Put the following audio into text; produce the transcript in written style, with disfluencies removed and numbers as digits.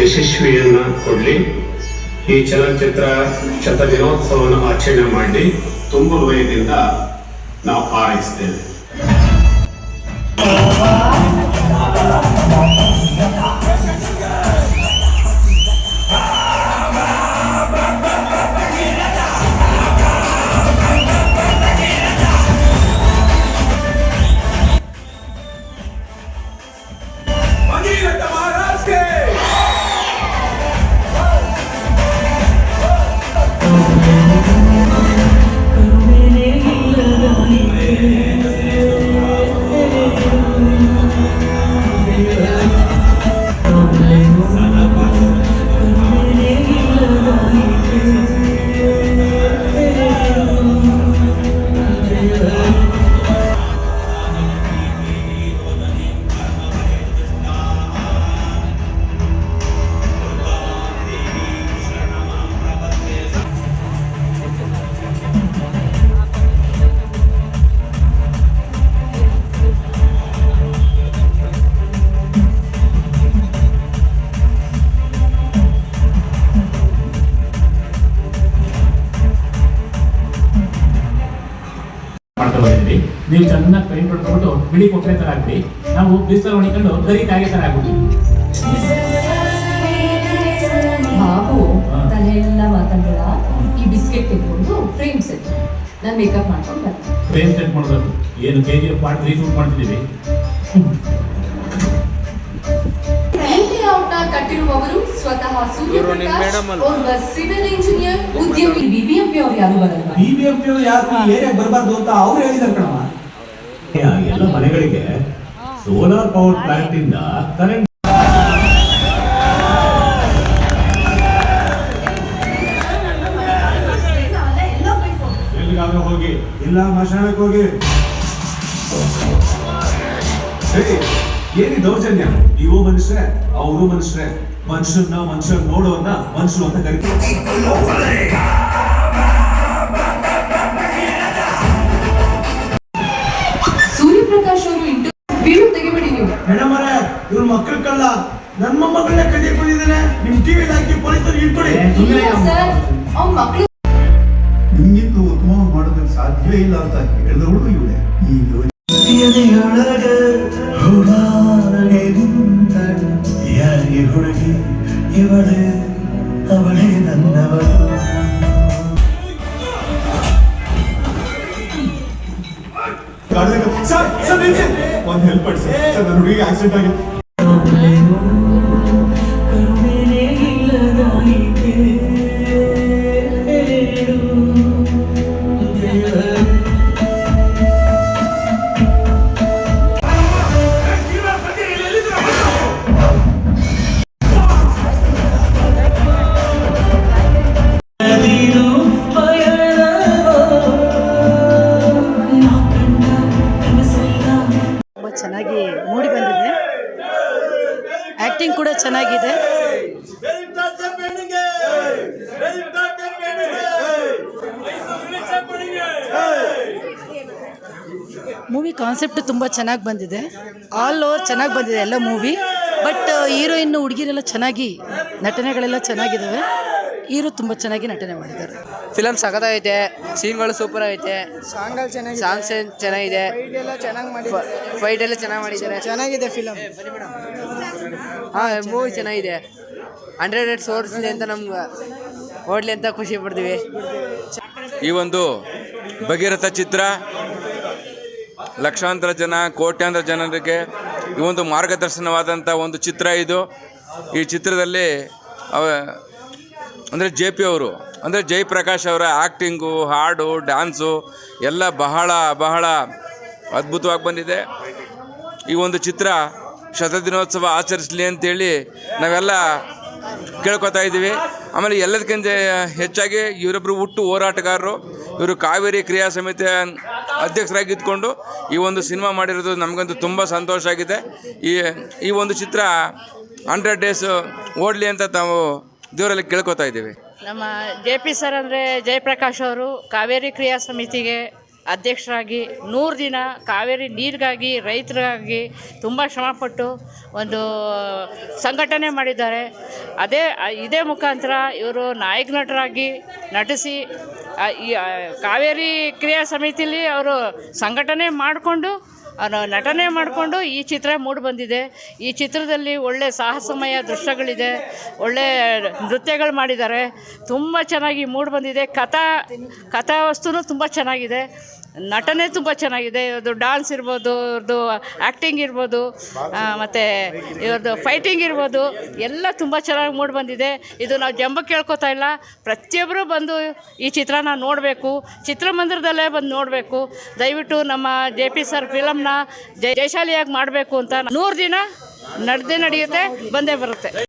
ಯಶಸ್ವಿಯನ್ನು ಕೊಡಲಿ. ಈ ಚಲನಚಿತ್ರ ಶತದಿನೋತ್ಸವವನ್ನು ಆಚರಣೆ ಮಾಡಿ ತುಂಬ ಹೃದಯದಿಂದ ನಾವು ಹಾರೈಸ್ತೇವೆ. ನೀವು ಚೆನ್ನಾಗಿ ಪೇಂಟ್ ಹೊಡ್ಕೊಂಡು ಬಿಳಿ ಕೊಟ್ಟರೆ ತರ ಆಗ್ಬಿಡಿ, ನಾವು ಬಿಸಿಲು ಹೊಡಿಕೊಂಡು ಕರಿ ಕಾಗೆ ತರ ಆಗ್ಬಿಡ್ತೀವಿ. ಬಾಬು ತಲೆಯೆಲ್ಲ ಮಾತಾಡೋಣ. ಈ ಬಿಸ್ಕೆಟ್ ತೆಗೆದುಕೊಂಡು ಫ್ರೇಮ್ ಸೆಟ್ ನಾನು ಮೇಕಪ್ ಮಾಡ್ಕೊಂಡು ಬರ್ತೀನಿ. ಫ್ರೇಮ್ ಸೆಟ್ ಮಾಡಬೇಕು. ಏನು KGF ಪಾರ್ಟ್ 3 ಶೂಟ್ ಮಾಡ್ತಿದ್ದೀವಿ. ಕಟ್ಟಿರುವವರು ಸ್ವತಃ ಸೂರ್ಯಪ್ರಕಾಶ್, ಒಬ್ಬ ಸಿವಿಲ್ ಇಂಜಿನಿಯರ್, ಉದ್ಯಮಿ. BBMP ಅವ್ರು ಯಾರು ಬರಲ್ಲ. BBMP ಅವ್ರು ಯಾರು ಈ ಏರಿಯಾಗೆ ಬರಬಾರ್ದು ಅಂತ ಅವ್ರು ಹೇಳಿದಾರೆ ಕಣವ. ಎಲ್ಲ ಮನೆಗಳಿಗೆ ಸೋಲಾರ್ ಪವರ್ ಪ್ಲಾಂಟ್ ಇಂದ ಕರೆಂಟ್ ಎಲ್ಲಿಗಾದ್ರೂ ಹೋಗಿ, ಇಲ್ಲ ಮಶಾನಕ್ಕೆ ಹೋಗಿ. ಏನಿ ದೌರ್ಜನ್ಯ? ಇವು ಮನುಷ್ಯರೇ, ಅವರು ಮನುಷ್ಯರೇ. ಮನುಷ್ಯರು ನೋಡೋನ್ನ ಮನುಷ್ಯರು ಅಂತ ಕರಿತೀವಿ. ಸೂರ್ಯಪ್ರಕಾಶ್ ಅವರು ಇಂಟರ್ವ್ಯೂ ತೆಗಿಬೇಡಿ ನೀವು. ಮೇಡಮ್ ಅವರೇ, ಇವ್ರ ಮಕ್ಕಳ ಕಳ್ಳ ನನ್ನ ಮೊಮ್ಮಗಳನ್ನ ಕದಿಯಕ್ ಬಂದಿದ್ದಾನೆ. ನಿಮ್ ಟಿವಿ ಹಾಕಿ ಪೊಲೀಸರು ಇಟ್ಕೊಡಿ. ಸರ್, ಅವ್ನ ಮಕ್ಕಳು ನಿಮ್ಗಿಂತ ಉತ್ತಮವಾಗಿ ಮಾಡೋದಕ್ಕೆ ಸಾಧ್ಯವೇ ಇಲ್ಲ ಅಂತ ಹೇಳಿದವಳು ಇವಳೆ. ಈಗ ಯಾರಿಗೆ ಹುಡುಗಿ ಇವಳೆ, ಅವಳೇ ನನ್ನವಳು. ಒಂದು ಹೆಲ್ಪ್ ಮಾಡಿ ಸರ್, ನನ್ನ ಹುಡುಗಿಗೆ ಆಕ್ಸಿಡೆಂಟ್ ಆಗಿದೆ. ಚೆನ್ನಾಗಿ ಮೂಡಿ ಬಂದಿದೆ. ಆಕ್ಟಿಂಗ್ ಕೂಡ ಚೆನ್ನಾಗಿದೆ. ಮೂವಿ ಕಾನ್ಸೆಪ್ಟ್ ತುಂಬ ಚೆನ್ನಾಗಿ ಬಂದಿದೆ. ಆಲ್ ಓವರ್ ಚೆನ್ನಾಗಿ ಬಂದಿದೆ ಎಲ್ಲ ಮೂವಿ. ಬಟ್ ಹೀರೋಯಿನ್ ಹುಡುಗಿರೆಲ್ಲ ಚೆನ್ನಾಗಿ ನಟನೆಗಳೆಲ್ಲ ಚೆನ್ನಾಗಿದ್ದಾವೆ. ಹೀರೋ ತುಂಬ ಚೆನ್ನಾಗಿ ನಟನೆ ಮಾಡಿದ್ದಾರೆ. ಫಿಲಮ್ ಸಖತ್ತಾಗೈತೆ, ಸೀನ್ಗಳು ಸೂಪರ್ ಐತೆ, ಸಾಂಗ್ಸ್ ಚೆನ್ನಾಗಿದೆ, ಫೈಟ್ ಎಲ್ಲ ಚೆನ್ನಾಗಿ ಮಾಡಿದ್ದಾರೆ. ಚೆನ್ನಾಗಿದೆ ಫಿಲಮ್. ಹಾಂ, ಮೂವಿ ಚೆನ್ನಾಗಿದೆ. 100 ಸೋರ್ಸ್ಲಿ ಅಂತ ನಮ್ಗೆ ಓಡ್ಲಿ ಅಂತ ಖುಷಿ ಪಡ್ತೀವಿ. ಈ ಒಂದು ಭಗೀರಥ ಚಿತ್ರ ಲಕ್ಷಾಂತರ ಜನ, ಕೋಟ್ಯಾಂತರ ಜನರಿಗೆ ಈ ಒಂದು ಮಾರ್ಗದರ್ಶನವಾದಂಥ ಒಂದು ಚಿತ್ರ ಇದು. ಈ ಚಿತ್ರದಲ್ಲಿ ಅಂದರೆ JP ಅವರು, ಅಂದರೆ ಜಯಪ್ರಕಾಶ್ ಅವರ ಆ್ಯಕ್ಟಿಂಗು, ಹಾಡು, ಡ್ಯಾನ್ಸು ಎಲ್ಲ ಬಹಳ ಬಹಳ ಅದ್ಭುತವಾಗಿ ಬಂದಿದೆ. ಈ ಒಂದು ಚಿತ್ರ ಶತದಿನೋತ್ಸವ ಆಚರಿಸಲಿ ಅಂತೇಳಿ ನಾವೆಲ್ಲ ಕೇಳ್ಕೊತಾ ಇದ್ದೀವಿ. ಆಮೇಲೆ ಎಲ್ಲದಕ್ಕಿಂತ ಹೆಚ್ಚಾಗಿ ಇವರೊಬ್ಬರು ಹುಟ್ಟು ಹೋರಾಟಗಾರರು. ಇವರು ಕಾವೇರಿ ಕ್ರಿಯಾ ಸಮಿತಿಯ ಅಧ್ಯಕ್ಷರಾಗಿ ಇದ್ಕೊಂಡು ಈ ಒಂದು ಸಿನಿಮಾ ಮಾಡಿರೋದು ನಮಗಂತೂ ತುಂಬ ಸಂತೋಷ ಆಗಿದೆ. ಈ ಒಂದು ಚಿತ್ರ 100 ಡೇಸ್ ಓಡಲಿ ಅಂತ ತಾವು ದೇವರಲ್ಲಿ ಕೇಳ್ಕೊತಾ ಇದ್ದೀವಿ. ನಮ್ಮ JP ಸರ್ ಅಂದರೆ ಜಯಪ್ರಕಾಶ್ ಅವರು ಕಾವೇರಿ ಕ್ರಿಯಾ ಸಮಿತಿಗೆ ಅಧ್ಯಕ್ಷರಾಗಿ 100 ದಿನ ಕಾವೇರಿ ನೀರಿಗಾಗಿ ರೈತರಿಗಾಗಿ ತುಂಬ ಶ್ರಮಪಟ್ಟು ಒಂದು ಸಂಘಟನೆ ಮಾಡಿದ್ದಾರೆ. ಇದೇ ಮುಖಾಂತರ ಇವರು ನಾಯಕ ನಟರಾಗಿ ನಟಿಸಿ ಈ ಕಾವೇರಿ ಕ್ರಿಯಾ ಸಮಿತಿಲಿ ಅವರು ಸಂಘಟನೆ ಮಾಡಿಕೊಂಡು ನಟನೆ ಮಾಡಿಕೊಂಡು ಈ ಚಿತ್ರ ಮೂಡಿ ಬಂದಿದೆ. ಈ ಚಿತ್ರದಲ್ಲಿ ಒಳ್ಳೆ ಸಾಹಸಮಯ ದೃಶ್ಯಗಳಿದೆ, ಒಳ್ಳೆ ನೃತ್ಯಗಳು ಮಾಡಿದ್ದಾರೆ, ತುಂಬ ಚೆನ್ನಾಗಿ ಮೂಡಿ ಬಂದಿದೆ. ಕಥಾವಸ್ತುನೂ ತುಂಬ ಚೆನ್ನಾಗಿದೆ, ನಟನೆ ತುಂಬ ಚೆನ್ನಾಗಿದೆ. ಇವ್ರದ್ದು ಡಾನ್ಸ್ ಇರ್ಬೋದು, ಇವ್ರದ್ದು ಆ್ಯಕ್ಟಿಂಗ್ ಇರ್ಬೋದು, ಮತ್ತು ಇವ್ರದ್ದು ಫೈಟಿಂಗ್ ಇರ್ಬೋದು, ಎಲ್ಲ ತುಂಬ ಚೆನ್ನಾಗಿ ಮೂಡಿ ಬಂದಿದೆ. ಇದು ನಾವು ಜಂಬಕ್ಕೆ ಕೇಳ್ಕೊತಾ ಇಲ್ಲ, ಪ್ರತಿಯೊಬ್ಬರು ಬಂದು ಈ ಚಿತ್ರನ ನೋಡಬೇಕು, ಚಿತ್ರಮಂದಿರದಲ್ಲೇ ಬಂದು ನೋಡಬೇಕು. ದಯವಿಟ್ಟು ನಮ್ಮ JP ಸರ್ ಫಿಲಮ್ನ ಜಯಶಾಲಿಯಾಗಿ ಮಾಡಬೇಕು ಅಂತ 100 ದಿನ ನಡೆಯುತ್ತೆ, ಬಂದೇ ಬರುತ್ತೆ.